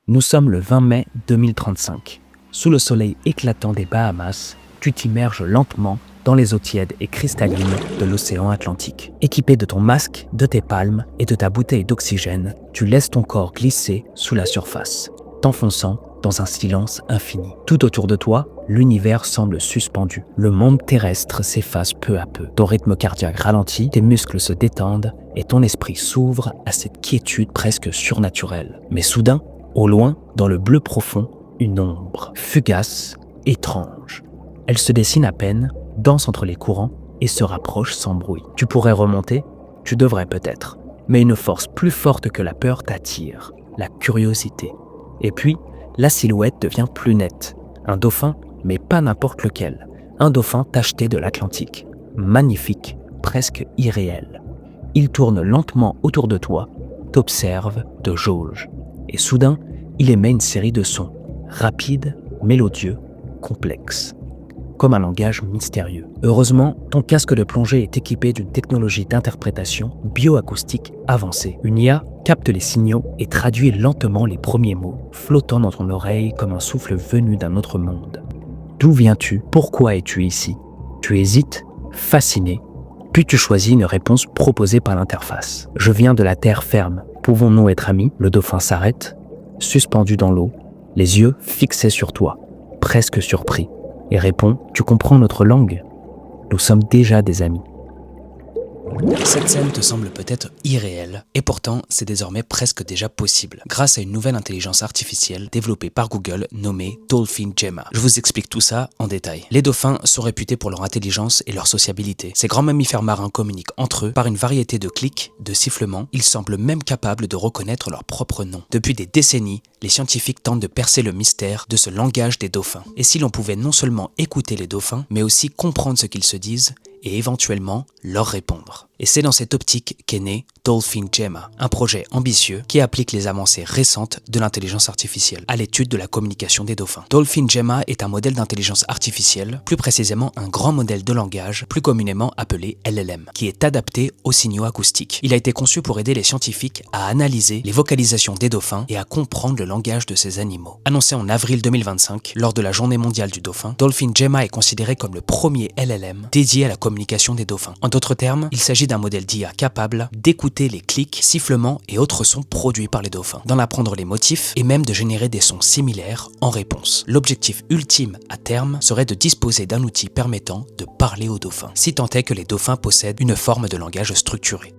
Nous sommes le 20 mai 2035. Sous le soleil éclatant des Bahamas, tu t'immerges lentement dans les eaux tièdes et cristallines de l'océan Atlantique. Équipé de ton masque, de tes palmes et de ta bouteille d'oxygène, tu laisses ton corps glisser sous la surface, t'enfonçant dans un silence infini. Tout autour de toi, l'univers semble suspendu. Le monde terrestre s'efface peu à peu. Ton rythme cardiaque ralentit, tes muscles se détendent et ton esprit s'ouvre à cette quiétude presque surnaturelle. Mais soudain, au loin, dans le bleu profond, une ombre, fugace, étrange. Elle se dessine à peine, danse entre les courants et se rapproche sans bruit. Tu pourrais remonter, tu devrais peut-être. Mais une force plus forte que la peur t'attire, la curiosité. Et puis, la silhouette devient plus nette. Un dauphin, mais pas n'importe lequel. Un dauphin tacheté de l'Atlantique. Magnifique, presque irréel. Il tourne lentement autour de toi, t'observe, te jauge. Et soudain, il émet une série de sons, rapides, mélodieux, complexes, comme un langage mystérieux. Heureusement, ton casque de plongée est équipé d'une technologie d'interprétation bioacoustique avancée. Une IA capte les signaux et traduit lentement les premiers mots, flottant dans ton oreille comme un souffle venu d'un autre monde. D'où viens-tu? Pourquoi es-tu ici? Tu hésites, fasciné, puis tu choisis une réponse proposée par l'interface. Je viens de la terre ferme. Pouvons-nous être amis? Le dauphin s'arrête, suspendu dans l'eau, les yeux fixés sur toi, presque surpris, et répond « Tu comprends notre langue? Nous sommes déjà des amis. » Cette scène te semble peut-être irréelle, et pourtant c'est désormais presque déjà possible, grâce à une nouvelle intelligence artificielle développée par Google nommée Dolphin Gemma. Je vous explique tout ça en détail. Les dauphins sont réputés pour leur intelligence et leur sociabilité. Ces grands mammifères marins communiquent entre eux par une variété de clics, de sifflements. Ils semblent même capables de reconnaître leur propre nom. Depuis des décennies, les scientifiques tentent de percer le mystère de ce langage des dauphins. Et si l'on pouvait non seulement écouter les dauphins, mais aussi comprendre ce qu'ils se disent, et éventuellement leur répondre. Et c'est dans cette optique qu'est né Dolphin Gemma, un projet ambitieux qui applique les avancées récentes de l'intelligence artificielle à l'étude de la communication des dauphins. Dolphin Gemma est un modèle d'intelligence artificielle, plus précisément un grand modèle de langage, plus communément appelé LLM, qui est adapté aux signaux acoustiques. Il a été conçu pour aider les scientifiques à analyser les vocalisations des dauphins et à comprendre le langage de ces animaux. Annoncé en avril 2025, lors de la Journée mondiale du dauphin, Dolphin Gemma est considéré comme le premier LLM dédié à la communication des dauphins. En d'autres termes, il s'agit d'un modèle d'IA capable d'écouter les clics, sifflements et autres sons produits par les dauphins, d'en apprendre les motifs et même de générer des sons similaires en réponse. L'objectif ultime à terme serait de disposer d'un outil permettant de parler aux dauphins, si tant est que les dauphins possèdent une forme de langage structuré.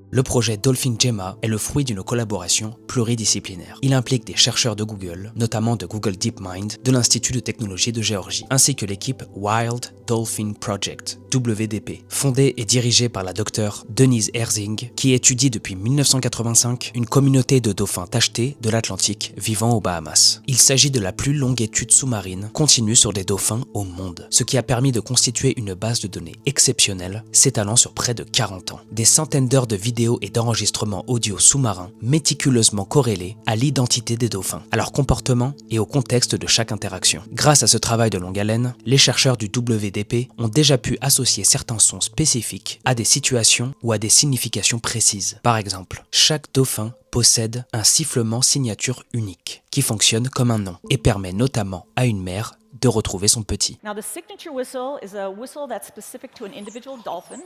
Le projet Dolphin Gemma est le fruit d'une collaboration pluridisciplinaire. Il implique des chercheurs de Google, notamment de Google DeepMind, de l'Institut de technologie de Géorgie, ainsi que l'équipe Wild Dolphin Project, WDP, fondée et dirigée par la docteure Denise Herzing, qui étudie depuis 1985 une communauté de dauphins tachetés de l'Atlantique vivant aux Bahamas. Il s'agit de la plus longue étude sous-marine continue sur des dauphins au monde, ce qui a permis de constituer une base de données exceptionnelle s'étalant sur près de 40 ans. Des centaines d'heures de vidéos et d'enregistrements audio sous-marins méticuleusement corrélés à l'identité des dauphins, à leur comportement et au contexte de chaque interaction. Grâce à ce travail de longue haleine, les chercheurs du WDP ont déjà pu associer certains sons spécifiques à des situations ou à des significations précises. Par exemple, chaque dauphin possède un sifflement signature unique qui fonctionne comme un nom et permet notamment à une mère de retrouver son petit. Now, the signature whistle is a whistle that's specific to an individual dolphin,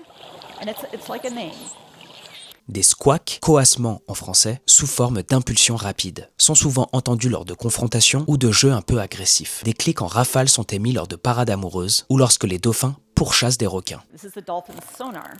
and it's like a name. Des squawks, coassements en français, sous forme d'impulsions rapides, sont souvent entendus lors de confrontations ou de jeux un peu agressifs. Des clics en rafale sont émis lors de parades amoureuses ou lorsque les dauphins pourchassent des requins. This is the dolphin's sonar.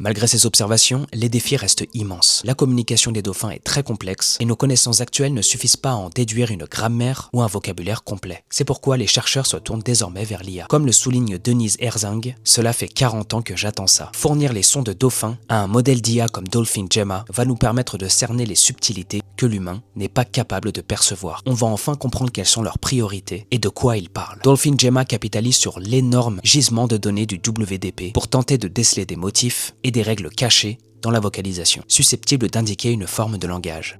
Malgré ces observations, les défis restent immenses. La communication des dauphins est très complexe et nos connaissances actuelles ne suffisent pas à en déduire une grammaire ou un vocabulaire complet. C'est pourquoi les chercheurs se tournent désormais vers l'IA. Comme le souligne Denise Herzing, cela fait 40 ans que j'attends ça. Fournir les sons de dauphins à un modèle d'IA comme Dolphin Gemma va nous permettre de cerner les subtilités que l'humain n'est pas capable de percevoir. On va enfin comprendre quelles sont leurs priorités et de quoi ils parlent. Dolphin Gemma capitalise sur l'énorme gisement de données du WDP pour tenter de déceler des motifs et des règles cachées dans la vocalisation, susceptibles d'indiquer une forme de langage.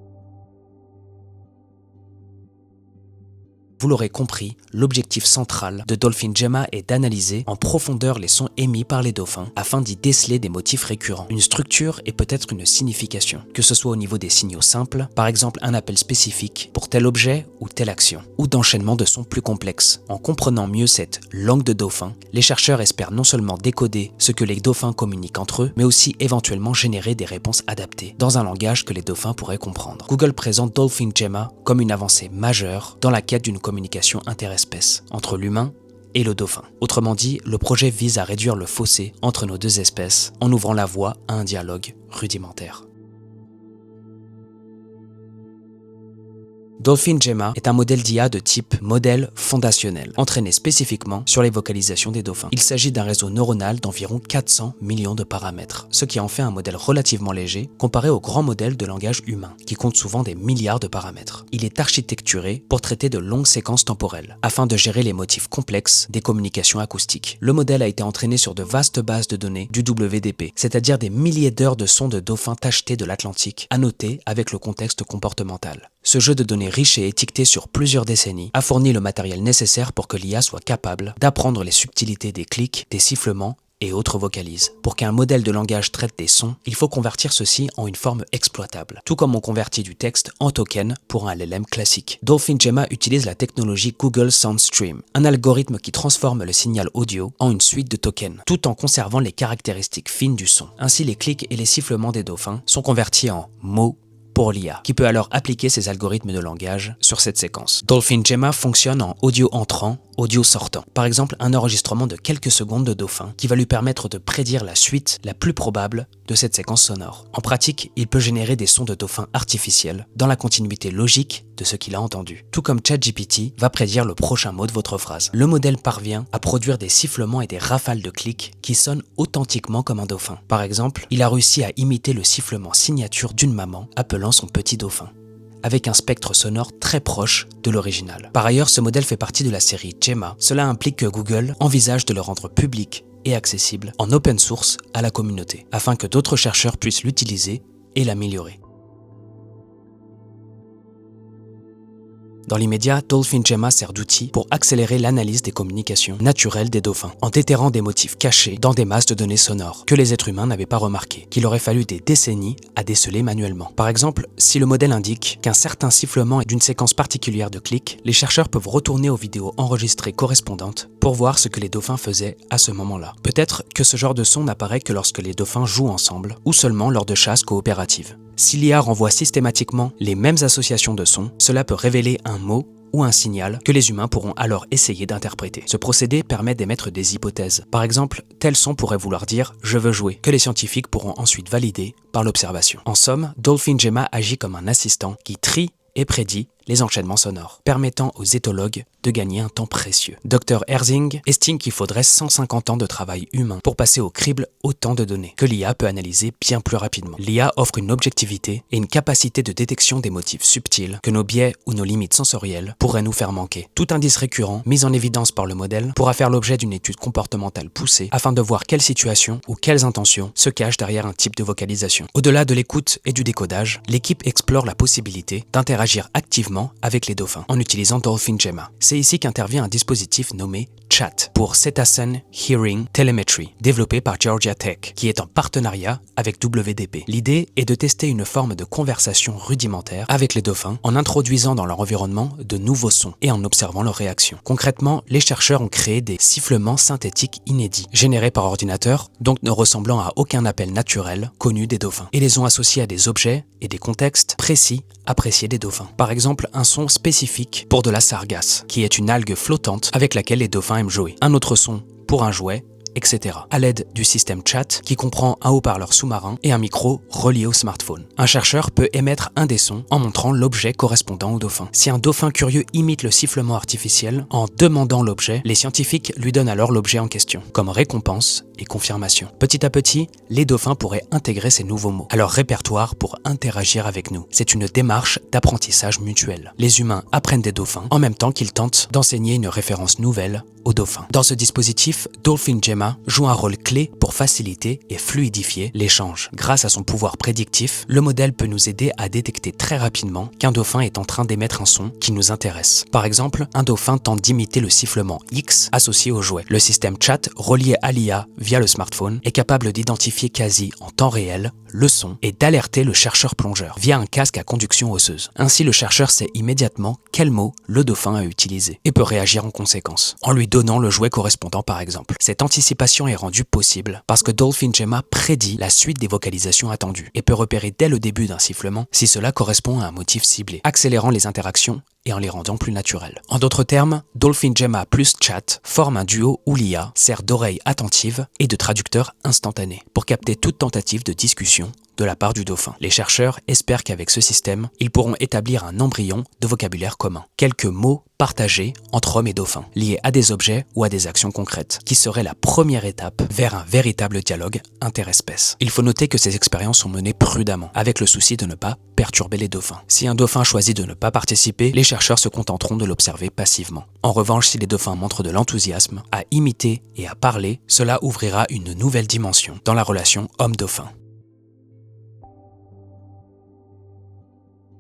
Vous l'aurez compris, l'objectif central de Dolphin Gemma est d'analyser en profondeur les sons émis par les dauphins afin d'y déceler des motifs récurrents, une structure et peut-être une signification, que ce soit au niveau des signaux simples, par exemple un appel spécifique pour tel objet ou telle action, ou d'enchaînement de sons plus complexes. En comprenant mieux cette langue de dauphin, les chercheurs espèrent non seulement décoder ce que les dauphins communiquent entre eux, mais aussi éventuellement générer des réponses adaptées, dans un langage que les dauphins pourraient comprendre. Google présente Dolphin Gemma comme une avancée majeure dans la quête d'une communication interespèces entre l'humain et le dauphin. Autrement dit, le projet vise à réduire le fossé entre nos deux espèces en ouvrant la voie à un dialogue rudimentaire. Dolphin Gemma est un modèle d'IA de type modèle fondationnel, entraîné spécifiquement sur les vocalisations des dauphins. Il s'agit d'un réseau neuronal d'environ 400 millions de paramètres, ce qui en fait un modèle relativement léger comparé aux grands modèles de langage humain, qui comptent souvent des milliards de paramètres. Il est architecturé pour traiter de longues séquences temporelles, afin de gérer les motifs complexes des communications acoustiques. Le modèle a été entraîné sur de vastes bases de données du WDP, c'est-à-dire des milliers d'heures de sons de dauphins tachetés de l'Atlantique, annotés avec le contexte comportemental. Ce jeu de données riche et étiqueté sur plusieurs décennies a fourni le matériel nécessaire pour que l'IA soit capable d'apprendre les subtilités des clics, des sifflements et autres vocalises. Pour qu'un modèle de langage traite des sons, il faut convertir ceci en une forme exploitable, tout comme on convertit du texte en token pour un LLM classique. Dolphin Gemma utilise la technologie Google SoundStream, un algorithme qui transforme le signal audio en une suite de tokens, tout en conservant les caractéristiques fines du son. Ainsi, les clics et les sifflements des dauphins sont convertis en mots pour l'IA, qui peut alors appliquer ses algorithmes de langage sur cette séquence. Dolphin Gemma fonctionne en audio entrant, audio sortant. Par exemple, un enregistrement de quelques secondes de dauphin qui va lui permettre de prédire la suite la plus probable de cette séquence sonore. En pratique, il peut générer des sons de dauphin artificiels dans la continuité logique de ce qu'il a entendu. Tout comme ChatGPT va prédire le prochain mot de votre phrase. Le modèle parvient à produire des sifflements et des rafales de clics qui sonnent authentiquement comme un dauphin. Par exemple, il a réussi à imiter le sifflement signature d'une maman appelant son petit dauphin, avec un spectre sonore très proche de l'original. Par ailleurs, ce modèle fait partie de la série Gemma. Cela implique que Google envisage de le rendre public et accessible en open source à la communauté, afin que d'autres chercheurs puissent l'utiliser et l'améliorer. Dans l'immédiat, Dolphin Gemma sert d'outil pour accélérer l'analyse des communications naturelles des dauphins, en déterrant des motifs cachés dans des masses de données sonores que les êtres humains n'avaient pas remarqués, qu'il aurait fallu des décennies à déceler manuellement. Par exemple, si le modèle indique qu'un certain sifflement est d'une séquence particulière de clics, les chercheurs peuvent retourner aux vidéos enregistrées correspondantes pour voir ce que les dauphins faisaient à ce moment-là. Peut-être que ce genre de son n'apparaît que lorsque les dauphins jouent ensemble, ou seulement lors de chasses coopératives. Si l'IA renvoie systématiquement les mêmes associations de sons, cela peut révéler un mot ou un signal que les humains pourront alors essayer d'interpréter. Ce procédé permet d'émettre des hypothèses. Par exemple, tel son pourrait vouloir dire « je veux jouer », que les scientifiques pourront ensuite valider par l'observation. En somme, Dolphin Gemma agit comme un assistant qui trie et prédit les enchaînements sonores, permettant aux éthologues de gagner un temps précieux. Dr Herzing estime qu'il faudrait 150 ans de travail humain pour passer au crible autant de données, que l'IA peut analyser bien plus rapidement. L'IA offre une objectivité et une capacité de détection des motifs subtils que nos biais ou nos limites sensorielles pourraient nous faire manquer. Tout indice récurrent, mis en évidence par le modèle, pourra faire l'objet d'une étude comportementale poussée afin de voir quelles situations ou quelles intentions se cachent derrière un type de vocalisation. Au-delà de l'écoute et du décodage, l'équipe explore la possibilité d'interagir activement avec les dauphins en utilisant Dolphin Gemma. C'est ici qu'intervient un dispositif nommé CHAT pour Cetacean Hearing Telemetry, développé par Georgia Tech, qui est en partenariat avec WDP. L'idée est de tester une forme de conversation rudimentaire avec les dauphins en introduisant dans leur environnement de nouveaux sons et en observant leurs réactions. Concrètement, les chercheurs ont créé des sifflements synthétiques inédits, générés par ordinateur, donc ne ressemblant à aucun appel naturel connu des dauphins, et les ont associés à des objets et des contextes précis appréciés des dauphins. Par exemple, un son spécifique pour de la sargasse, qui est une algue flottante avec laquelle les dauphins aiment jouer. Un autre son pour un jouet, etc. à l'aide du système chat qui comprend un haut-parleur sous-marin et un micro relié au smartphone. Un chercheur peut émettre un des sons en montrant l'objet correspondant au dauphin. Si un dauphin curieux imite le sifflement artificiel en demandant l'objet, les scientifiques lui donnent alors l'objet en question, comme récompense et confirmation. Petit à petit, les dauphins pourraient intégrer ces nouveaux mots à leur répertoire pour interagir avec nous. C'est une démarche d'apprentissage mutuel. Les humains apprennent des dauphins en même temps qu'ils tentent d'enseigner une référence nouvelle aux dauphins. Dans ce dispositif, Dolphin Gemma joue un rôle clé pour faciliter et fluidifier l'échange. Grâce à son pouvoir prédictif, le modèle peut nous aider à détecter très rapidement qu'un dauphin est en train d'émettre un son qui nous intéresse. Par exemple, un dauphin tente d'imiter le sifflement X associé au jouet. Le système chat relié à l'IA via le smartphone est capable d'identifier quasi en temps réel le son et d'alerter le chercheur-plongeur via un casque à conduction osseuse. Ainsi, le chercheur sait immédiatement quel mot le dauphin a utilisé et peut réagir en conséquence, en lui donnant le jouet correspondant par exemple. Cette anticipation est rendue possible parce que Dolphin Gemma prédit la suite des vocalisations attendues et peut repérer dès le début d'un sifflement si cela correspond à un motif ciblé, accélérant les interactions et en les rendant plus naturelles. En d'autres termes, Dolphin Gemma plus chat forme un duo où l'IA sert d'oreille attentive et de traducteur instantané pour capter toute tentative de discussion de la part du dauphin. Les chercheurs espèrent qu'avec ce système, ils pourront établir un embryon de vocabulaire commun. Quelques mots partagés entre hommes et dauphins, liés à des objets ou à des actions concrètes, qui serait la première étape vers un véritable dialogue interespèces. Il faut noter que ces expériences sont menées prudemment, avec le souci de ne pas perturber les dauphins. Si un dauphin choisit de ne pas participer, les chercheurs se contenteront de l'observer passivement. En revanche, si les dauphins montrent de l'enthousiasme à imiter et à parler, cela ouvrira une nouvelle dimension dans la relation homme-dauphin.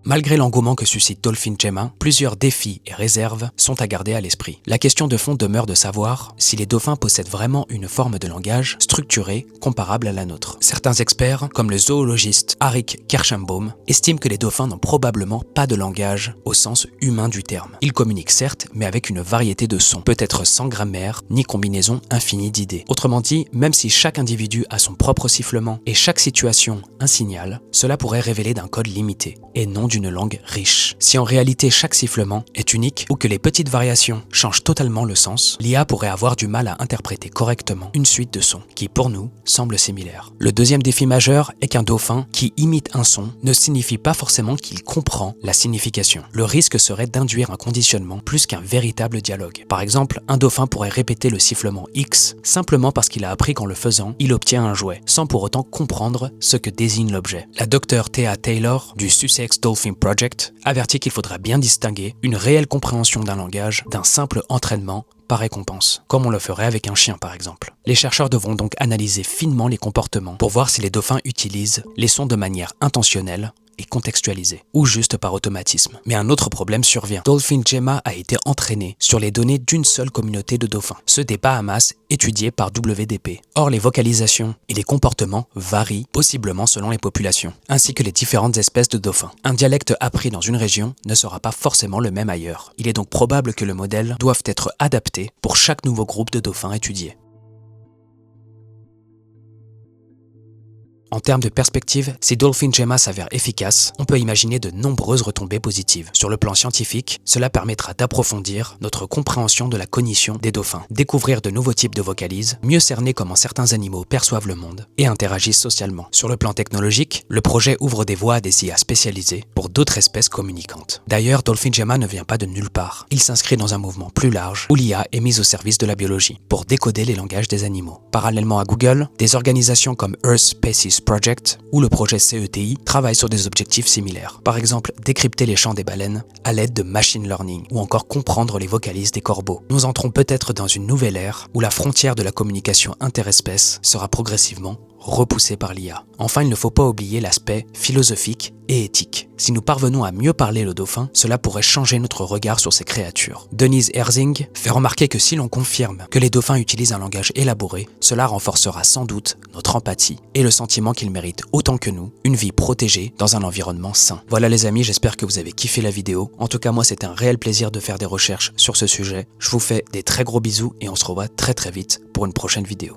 Malgré l'engouement que suscite Dolphin Gemma, plusieurs défis et réserves sont à garder à l'esprit. La question de fond demeure de savoir si les dauphins possèdent vraiment une forme de langage structurée comparable à la nôtre. Certains experts, comme le zoologiste Arik Kirschenbaum, estiment que les dauphins n'ont probablement pas de langage au sens humain du terme. Ils communiquent certes, mais avec une variété de sons, peut-être sans grammaire ni combinaison infinie d'idées. Autrement dit, même si chaque individu a son propre sifflement et chaque situation un signal, cela pourrait révéler d'un code limité et non d'une langue riche. Si en réalité chaque sifflement est unique ou que les petites variations changent totalement le sens, l'IA pourrait avoir du mal à interpréter correctement une suite de sons qui, pour nous, semblent similaires. Le deuxième défi majeur est qu'un dauphin qui imite un son ne signifie pas forcément qu'il comprend la signification. Le risque serait d'induire un conditionnement plus qu'un véritable dialogue. Par exemple, un dauphin pourrait répéter le sifflement X simplement parce qu'il a appris qu'en le faisant, il obtient un jouet, sans pour autant comprendre ce que désigne l'objet. La docteure Thea Taylor du Sussex Dolphin Project avertit qu'il faudra bien distinguer une réelle compréhension d'un langage d'un simple entraînement par récompense, comme on le ferait avec un chien par exemple. Les chercheurs devront donc analyser finement les comportements pour voir si les dauphins utilisent les sons de manière intentionnelle et contextualisée, ou juste par automatisme. Mais un autre problème survient. Dolphin Gemma a été entraîné sur les données d'une seule communauté de dauphins, ceux des Bahamas étudiés par WDP. Or, les vocalisations et les comportements varient possiblement selon les populations, ainsi que les différentes espèces de dauphins. Un dialecte appris dans une région ne sera pas forcément le même ailleurs. Il est donc probable que le modèle doive être adapté pour chaque nouveau groupe de dauphins étudié. En termes de perspective, si Dolphin Gemma s'avère efficace, on peut imaginer de nombreuses retombées positives. Sur le plan scientifique, cela permettra d'approfondir notre compréhension de la cognition des dauphins, découvrir de nouveaux types de vocalises, mieux cerner comment certains animaux perçoivent le monde et interagissent socialement. Sur le plan technologique, le projet ouvre des voies à des IA spécialisées pour d'autres espèces communicantes. D'ailleurs, Dolphin Gemma ne vient pas de nulle part. Il s'inscrit dans un mouvement plus large où l'IA est mise au service de la biologie pour décoder les langages des animaux. Parallèlement à Google, des organisations comme Earth Species Project ou le projet CETI travaillent sur des objectifs similaires. Par exemple, décrypter les chants des baleines à l'aide de machine learning ou encore comprendre les vocalises des corbeaux. Nous entrons peut-être dans une nouvelle ère où la frontière de la communication interespèces sera progressivement repoussée par l'IA. Enfin, il ne faut pas oublier l'aspect philosophique et éthique. Si nous parvenons à mieux parler le dauphin, cela pourrait changer notre regard sur ces créatures. Denise Herzing fait remarquer que si l'on confirme que les dauphins utilisent un langage élaboré, cela renforcera sans doute notre empathie et le sentiment qu'ils méritent autant que nous une vie protégée dans un environnement sain. Voilà les amis, j'espère que vous avez kiffé la vidéo. En tout cas, moi c'était un réel plaisir de faire des recherches sur ce sujet. Je vous fais des très gros bisous et on se revoit très vite pour une prochaine vidéo.